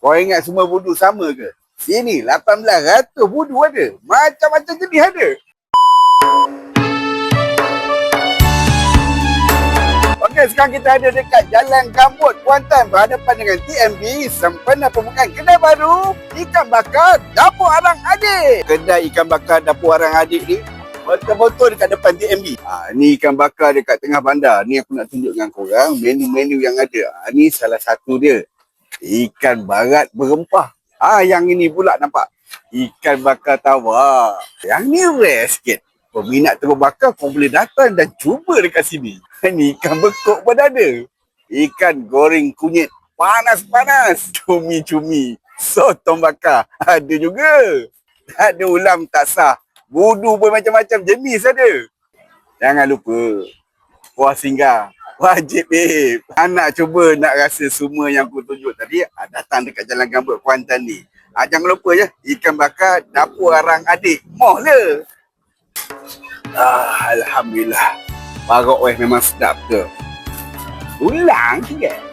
Kau ingat semua budu sama ke? Sini 1800 budu ada. Macam-macam jenis ada. Okey, sekarang kita ada dekat Jalan Gambut, Kuantan, berhadapan dengan TMB, sempena pembukaan kedai baru ikan bakar Dapur Arang Adik. Kedai ikan bakar Dapur Arang Adik ni betul-betul dekat depan TMB. Ni ikan bakar dekat tengah bandar. Ni aku nak tunjuk dengan korang menu-menu yang ada. Ni salah satu dia. Ikan barat berempah. Yang ini pula nampak. Ikan bakar tawar. Yang ni rare sikit. Peminat telur bakar kau boleh datang dan cuba dekat sini. Ni ikan bekuk pun ada. Ikan goreng kunyit panas-panas. Cumi-cumi. Sotong bakar ada juga. Ada ulam tak sah. Budu pun macam-macam jenis ada. Jangan lupa. Puas singgah. Wajib babe. Nak cuba nak rasa semua yang aku tunjuk tadi. Datang dekat Jalan Gambut Kuantan ni. Jangan lupa je. Ikan bakar Dapur Arang Adik. Moh le. Alhamdulillah. Barok memang sedap tu. Ulang sikit.